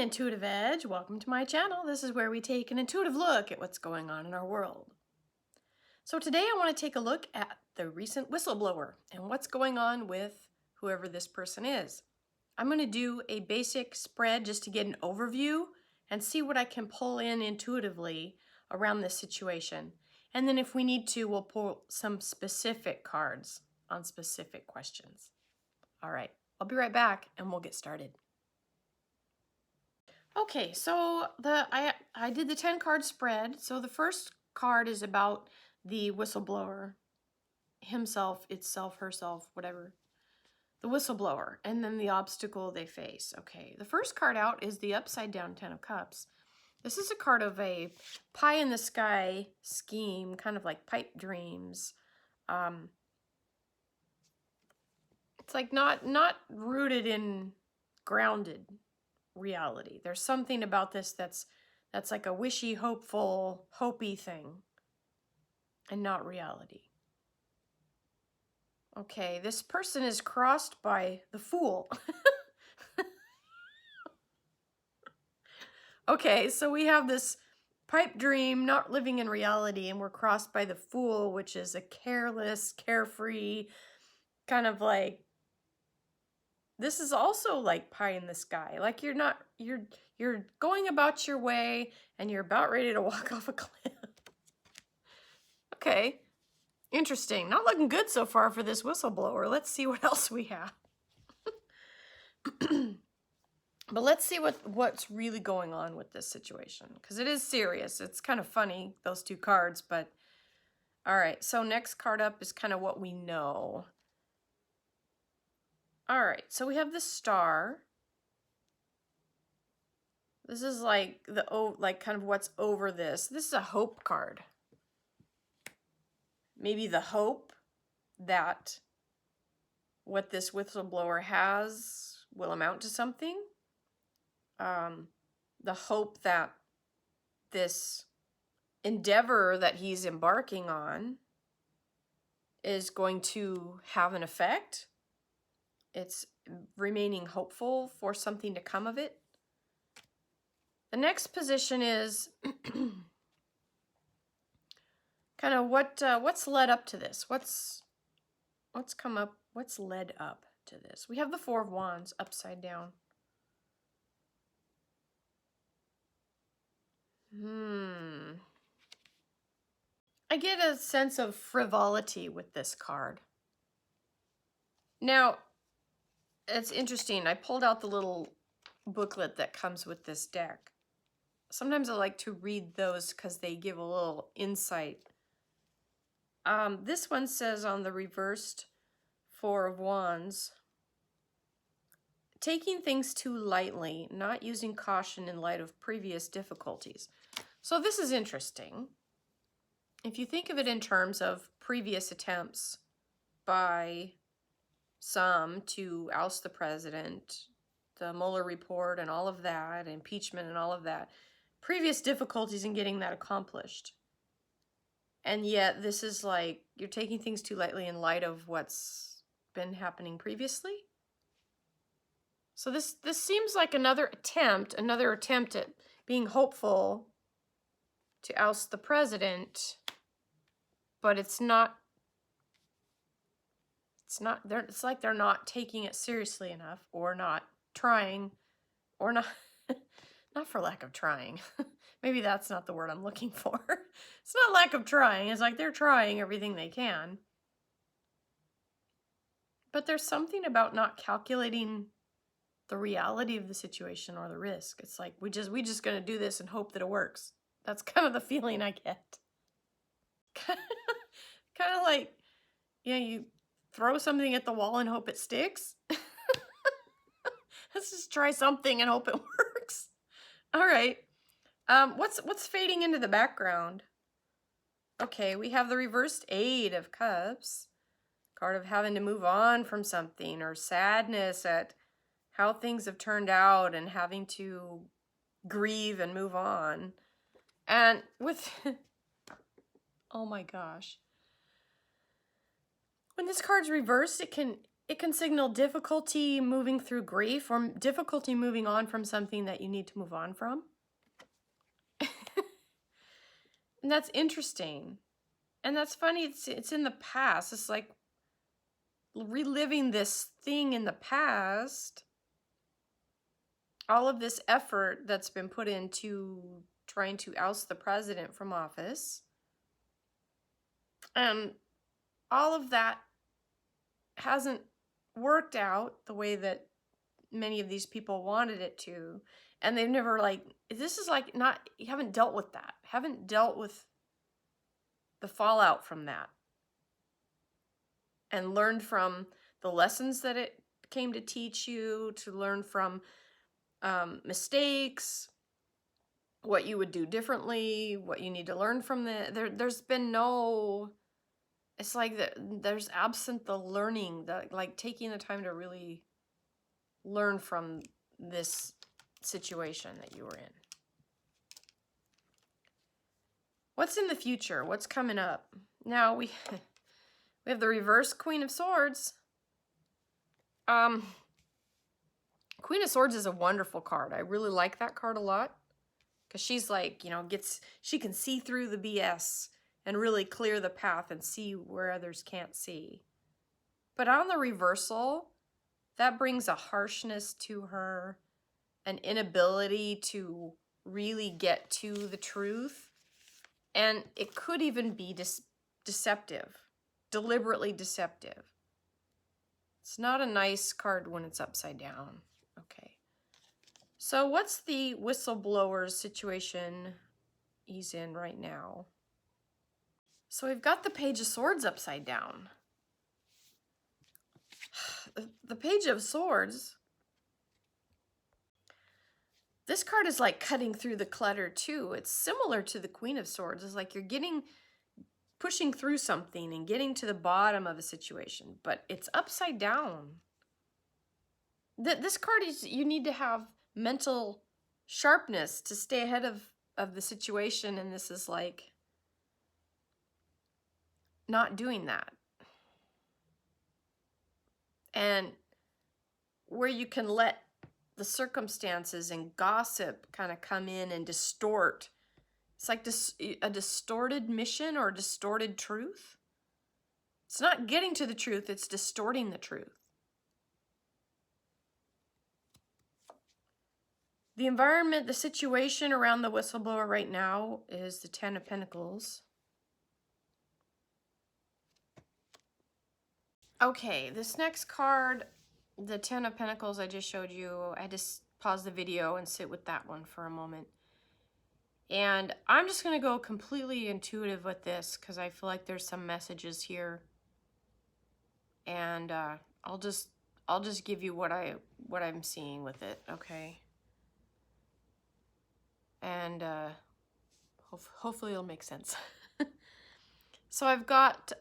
Intuitive Edge. Welcome to my channel. This is where we take an intuitive look at what's going on in our world. So today I want to take a look at the recent whistleblower and what's going on with whoever this person is. I'm going to do a basic spread just to get an overview and see what I can pull in intuitively around this situation. And then if we need to, we'll pull some specific cards on specific questions. All right, I'll be right back and we'll get started. Okay, so I did the 10 card spread. So the first card is about the whistleblower, himself, itself, herself, whatever. The whistleblower, and then the obstacle they face. Okay, the first card out is the upside down 10 of Cups. This is a card of a pie in the sky scheme, kind of like pipe dreams. It's like not rooted in grounded reality. There's something about this that's like a wishy, hopeful, hopey thing and not reality. Okay, this person is crossed by the Fool. Okay, so we have this pipe dream, not living in reality, and we're crossed by the Fool, which is a careless, carefree, kind of like, this is also like pie in the sky. Like you're going about your way and you're about ready to walk off a cliff. Okay, interesting. Not looking good so far for this whistleblower. Let's see what else we have. But let's see what's really going on with this situation, because it is serious. It's kind of funny, those two cards, but all right. So next card up is kind of what we know. All right, so we have the Star. This is like kind of what's over this. This is a hope card. Maybe the hope that what this whistleblower has will amount to something. The hope that this endeavor that he's embarking on is going to have an effect. It's remaining hopeful for something to come of it. The next position is kind of what's led up to this. What's come up? What's led up to this? We have the Four of Wands upside down. I get a sense of frivolity with this card. Now, it's interesting. I pulled out the little booklet that comes with this deck. Sometimes I like to read those because they give a little insight. This one says on the reversed Four of Wands, taking things too lightly, not using caution in light of previous difficulties. So this is interesting. If you think of it in terms of previous attempts by some to oust the president, the Mueller report and all of that, impeachment and all of that, previous difficulties in getting that accomplished. And yet this is like, you're taking things too lightly in light of what's been happening previously. So this seems like another attempt at being hopeful to oust the president, but it's like they're not taking it seriously enough, or not trying, or not for lack of trying. Maybe that's not the word I'm looking for. It's not lack of trying. It's like they're trying everything they can. But there's something about not calculating the reality of the situation or the risk. It's like we just gonna do this and hope that it works. That's kind of the feeling I get. Kind of like, yeah, you throw something at the wall and hope it sticks. Let's just try something and hope it works. All right. What's fading into the background? Okay, we have the reversed Eight of Cups. Card of having to move on from something, or sadness at how things have turned out and having to grieve and move on. And with, oh my gosh. When this card's reversed, it can it can signal difficulty moving through grief or difficulty moving on from something that you need to move on from. And that's interesting. And that's funny. It's in the past. It's like reliving this thing in the past. All of this effort that's been put into trying to oust the president from office. And all of that hasn't worked out the way that many of these people wanted it to. And they've never this is not, you haven't dealt with that. Haven't dealt with the fallout from that. And learned from the lessons that it came to teach you, to learn from mistakes, what you would do differently, what you need to learn from there's been no, it's like there's absent the learning, like taking the time to really learn from this situation that you were in. What's in the future? What's coming up? Now we have the reverse Queen of Swords. Queen of Swords is a wonderful card. I really like that card a lot. Because she's like, she can see through the BS and really clear the path and see where others can't see. But on the reversal, that brings a harshness to her, an inability to really get to the truth. And it could even be deceptive, deliberately deceptive. It's not a nice card when it's upside down. Okay. So what's the whistleblower's situation he's in right now? So we've got the Page of Swords upside down. The Page of Swords, this card is like cutting through the clutter too. It's similar to the Queen of Swords. It's like you're pushing through something and getting to the bottom of a situation, but it's upside down. This card is, you need to have mental sharpness to stay ahead of the situation, and this is like not doing that. And where you can let the circumstances and gossip kind of come in and distort. It's like a distorted mission or a distorted truth. It's not getting to the truth, it's distorting the truth. The environment, the situation around the whistleblower right now is the Ten of Pentacles. Okay, this next card, the Ten of Pentacles I just showed you, I just pause the video and sit with that one for a moment. And I'm just going to go completely intuitive with this because I feel like there's some messages here. And I'll just give you what I'm seeing with it, okay? And hopefully it'll make sense. So I've got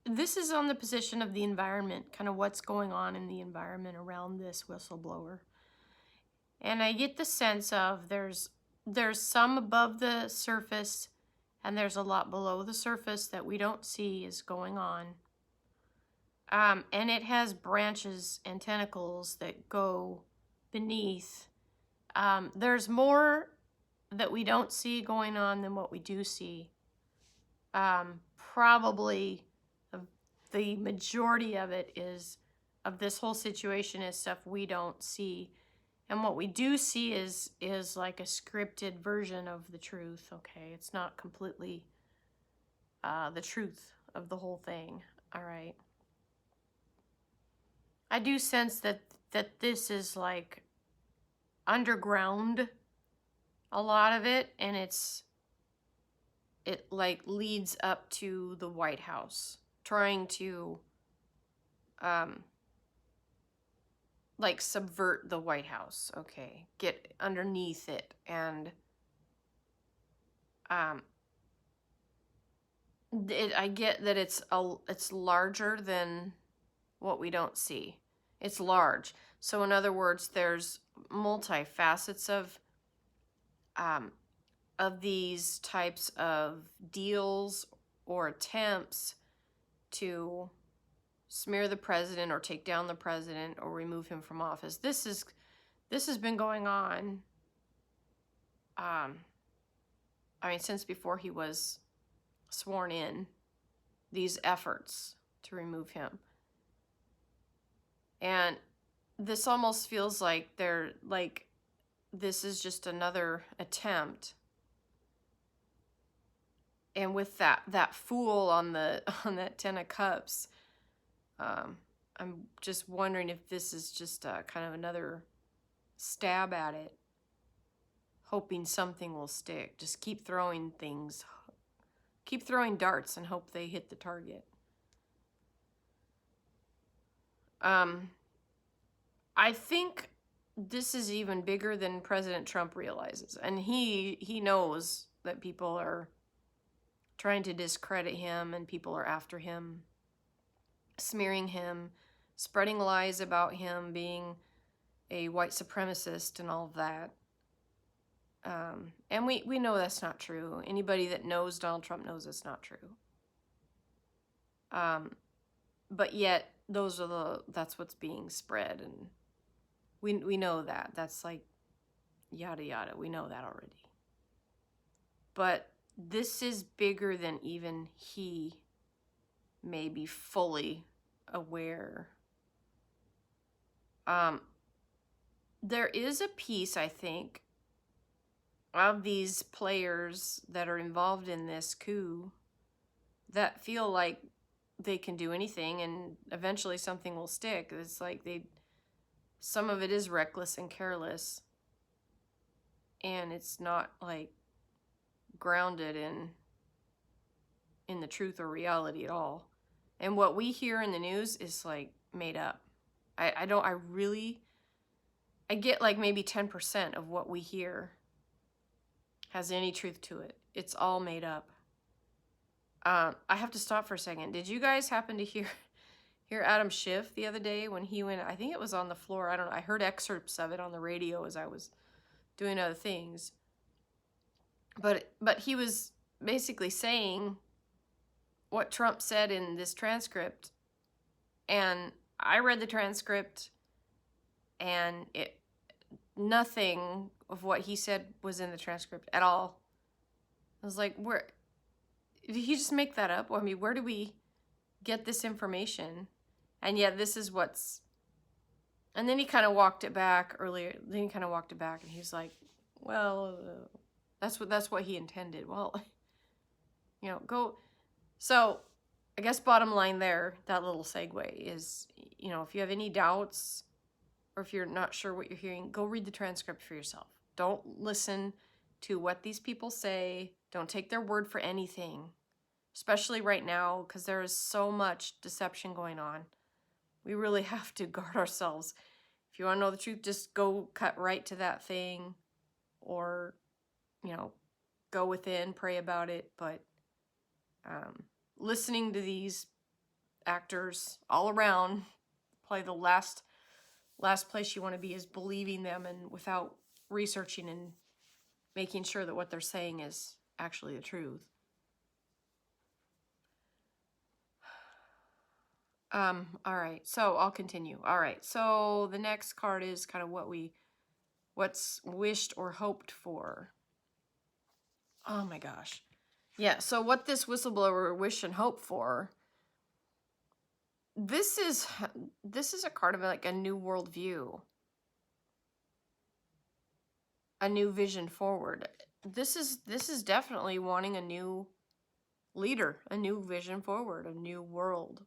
this is on the position of the environment, kind of what's going on in the environment around this whistleblower. And I get the sense of there's some above the surface and there's a lot below the surface that we don't see is going on. And it has branches and tentacles that go beneath. There's more that we don't see going on than what we do see. Probably the majority of it of this whole situation is stuff we don't see. And what we do see is like a scripted version of the truth, okay? It's not completely the truth of the whole thing, all right? I do sense that this is like underground, a lot of it, and it like leads up to the White House, trying to like subvert the White House, okay? Get underneath it, and I get that it's larger than what we don't see. It's large. So in other words, there's multi-facets of these types of deals or attempts to smear the president or take down the president or remove him from office. This has been going on, I mean, since before he was sworn in, these efforts to remove him. And this almost feels like this is just another attempt. And with that fool on that 10 of Cups, I'm just wondering if this is just kind of another stab at it, hoping something will stick. Just keep throwing things, keep throwing darts and hope they hit the target. I think this is even bigger than President Trump realizes, and he knows that people are trying to discredit him and people are after him, smearing him, spreading lies about him being a white supremacist and all of that. And we know that's not true. Anybody that knows Donald Trump knows it's not true. But yet that's what's being spread, and we know that. That's like yada yada. We know that already. But this is bigger than even he may be fully aware. There is a piece, I think, of these players that are involved in this coup that feel like they can do anything and eventually something will stick. It's like some of it is reckless and careless, and it's not like grounded in the truth or reality at all. And what we hear in the news is like made up. I get like maybe 10% of what we hear has any truth to it. It's all made up. I have to stop for a second. Did you guys happen to hear Adam Schiff the other day when he went, I think it was on the floor, I don't know, I heard excerpts of it on the radio as I was doing other things. But he was basically saying what Trump said in this transcript, and I read the transcript, and nothing of what he said was in the transcript at all. I was like, where did he just make that up? I mean, where do we get this information? And yet this is what's... And then he kind of walked it back earlier. Then he kind of walked it back, and he's like, well, that's what he intended. Well, go... So, I guess bottom line there, that little segue is, if you have any doubts or if you're not sure what you're hearing, go read the transcript for yourself. Don't listen to what these people say. Don't take their word for anything, especially right now, because there is so much deception going on. We really have to guard ourselves. If you want to know the truth, just go cut right to that thing, or, go within, pray about it. But listening to these actors all around, probably the last place you want to be is believing them, and without researching and making sure that what they're saying is actually the truth. All right, so I'll continue. All right, so the next card is kind of what's wished or hoped for. Oh my gosh. Yeah, so what this whistleblower wish and hope for, this is a card of like a new worldview, a new vision forward. This is definitely wanting a new leader, a new vision forward, a new world.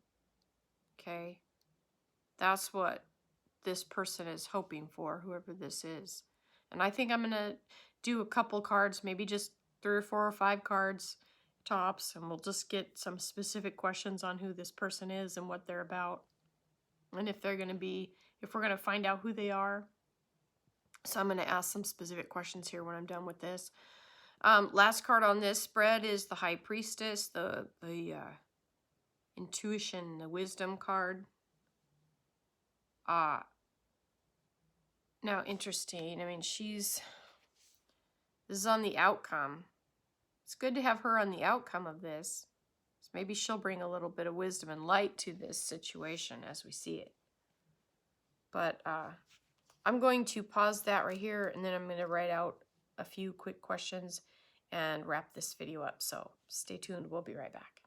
Okay? That's what this person is hoping for, whoever this is. And I think I'm going to do a couple cards, maybe just 3 or 4 or 5 cards tops, and we'll just get some specific questions on who this person is and what they're about, and if we're going to find out who they are. So I'm going to ask some specific questions here when I'm done with this. Last card on this spread is the High Priestess, the intuition, the wisdom card. Now, interesting. I mean, this is on the outcome. It's good to have her on the outcome of this. So maybe she'll bring a little bit of wisdom and light to this situation as we see it. But I'm going to pause that right here, and then I'm going to write out a few quick questions and wrap this video up. So stay tuned. We'll be right back.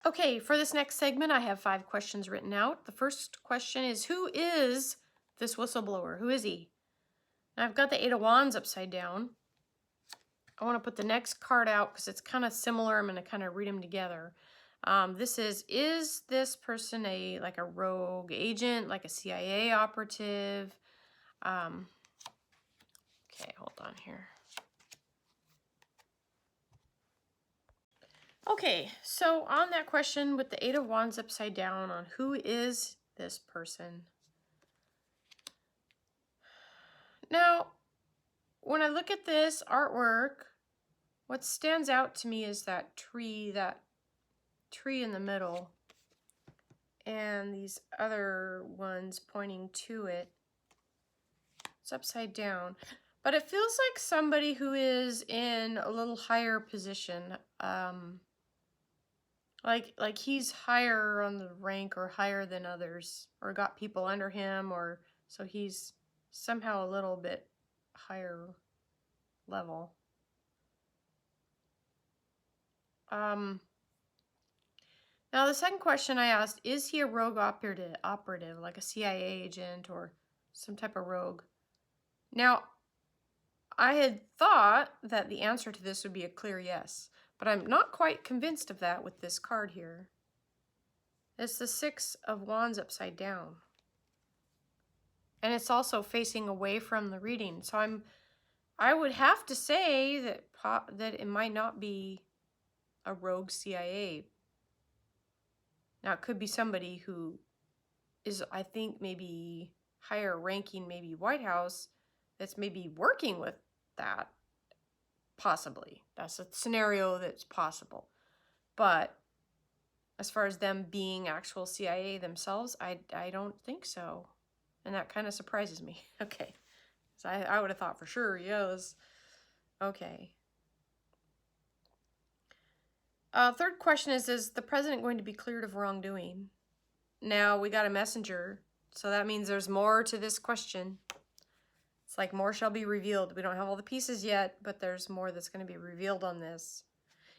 Okay, for this next segment, I have 5 questions written out. The first question is, who is this whistleblower? Who is he? And I've got the 8 of Wands upside down. I want to put the next card out because it's kind of similar. I'm going to kind of read them together. This is this person like a rogue agent, like a CIA operative? Okay, hold on here. Okay, so on that question with the 8 of Wands upside down on who is this person? Now, when I look at this artwork, what stands out to me is that tree in the middle, and these other ones pointing to it. It's upside down. But it feels like somebody who is in a little higher position. Like he's higher on the rank or higher than others, or got people under him, or so he's somehow a little bit higher level. Now the second question I asked, is he a rogue operative, like a CIA agent or some type of rogue? Now, I had thought that the answer to this would be a clear yes, but I'm not quite convinced of that with this card here. It's the 6 of Wands upside down. And it's also facing away from the reading. So I would have to say that it might not be a rogue CIA. Now, it could be somebody who is, I think, maybe higher ranking, maybe White House, that's maybe working with that. Possibly. That's a scenario that's possible. But as far as them being actual CIA themselves, I don't think so. And that kind of surprises me. Okay. So I would have thought for sure, yes. Okay. Third question is the president going to be cleared of wrongdoing? Now, we got a messenger, so that means there's more to this question. It's like more shall be revealed. We don't have all the pieces yet, but there's more that's going to be revealed on this.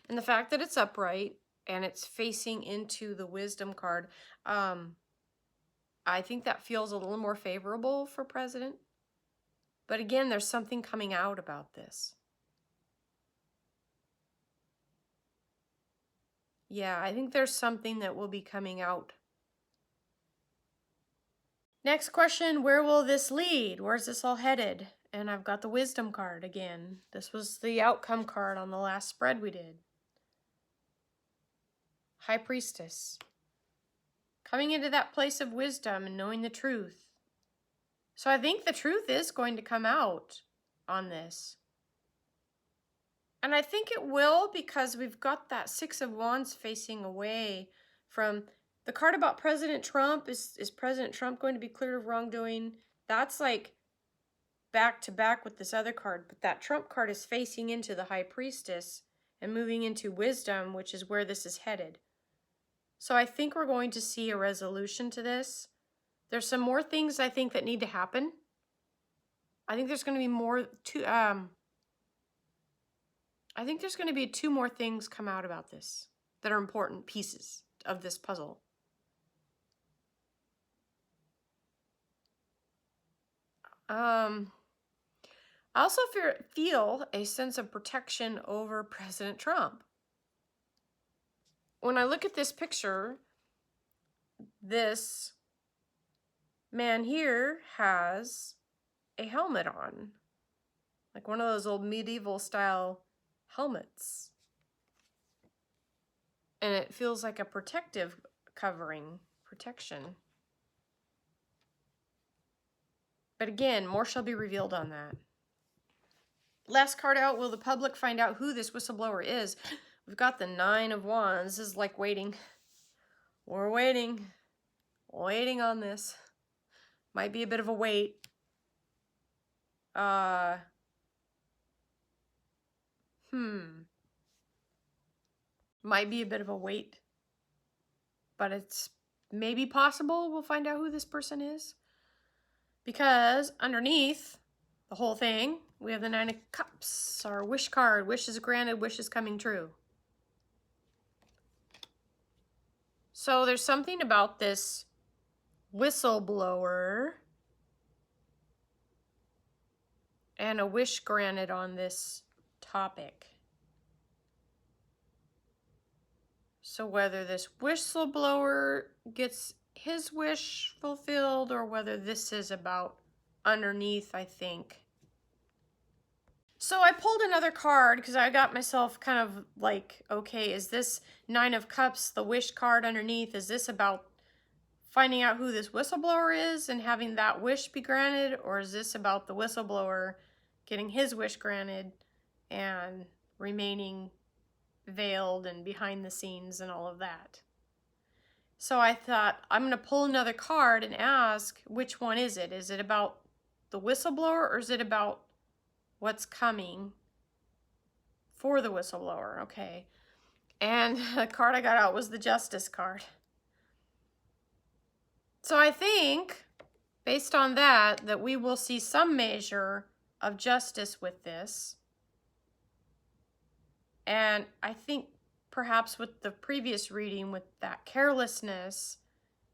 And the fact that it's upright and it's facing into the wisdom card, I think that feels a little more favorable for president. But again, there's something coming out about this. Yeah, I think there's something that will be coming out. Next question, where will this lead? Where's this all headed? And I've got the wisdom card again. This was the outcome card on the last spread we did. High Priestess. Coming into that place of wisdom and knowing the truth. So I think the truth is going to come out on this. And I think it will because we've got that 6 of Wands facing away from the card about President Trump. Is President Trump going to be cleared of wrongdoing? That's like back to back with this other card. But that Trump card is facing into the High Priestess and moving into wisdom, which is where this is headed. So I think we're going to see a resolution to this. There's some more things I think that need to happen. I think there's going to be more to I think there's going to be 2 more things come out about this that are important pieces of this puzzle. I also feel a sense of protection over President Trump. When I look at this picture, this man here has a helmet on, like one of those old medieval style helmets. And it feels like a protective covering, protection. But again, more shall be revealed on that. Last card out, will the public find out who this whistleblower is? We've got the 9 of Wands. This is like waiting. We're waiting. Waiting on this. Might be a bit of a wait. Might be a bit of a wait, but it's maybe possible we'll find out who this person is. Because underneath the whole thing, we have the 9 of Cups, our wish card. Wishes granted, wishes coming true. So there's something about this whistleblower and a wish granted on this topic. So whether this whistleblower gets his wish fulfilled or whether this is about underneath, I think. So I pulled another card because I got myself kind of like, okay, is this 9 of Cups, the wish card underneath, is this about finding out who this whistleblower is and having that wish be granted? Or is this about the whistleblower getting his wish granted and remaining veiled and behind the scenes and all of that? So I thought, I'm going to pull another card and ask, which one is it? Is it about the whistleblower or is it about what's coming for the whistleblower? Okay. And the card I got out was the Justice card. So I think, based on that, that we will see some measure of justice with this. And I think perhaps with the previous reading, with that carelessness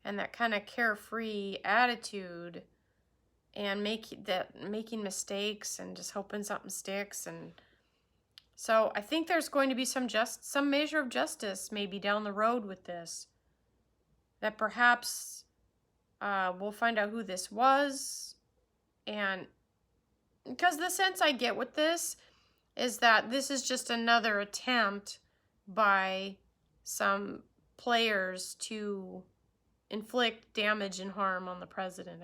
and that kind of carefree attitude and making mistakes and just hoping something sticks. And so I think there's going to be some measure of justice maybe down the road with this. That perhaps we'll find out who this was. And because the sense I get with this is that this is just another attempt by some players to inflict damage and harm on the president.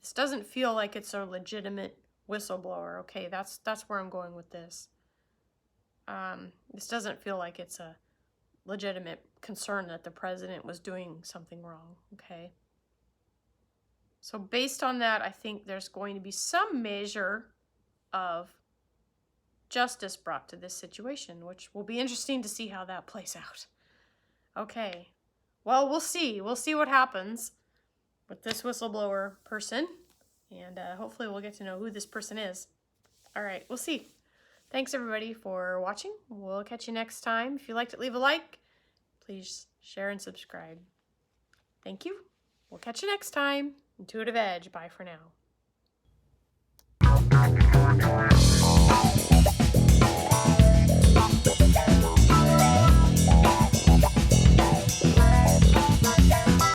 This doesn't feel like it's a legitimate whistleblower. Okay, that's where I'm going with this. This doesn't feel like it's a legitimate concern that the president was doing something wrong. Okay. So based on that, I think there's going to be some measure of justice brought to this situation, which will be interesting to see how that plays out. Okay. Well, we'll see. We'll see what happens with this whistleblower person, and hopefully we'll get to know who this person is. All right, we'll see. Thanks, everybody, for watching. We'll catch you next time. If you liked it, leave a like. Please share and subscribe. Thank you. We'll catch you next time. Intuitive Edge. Bye for now.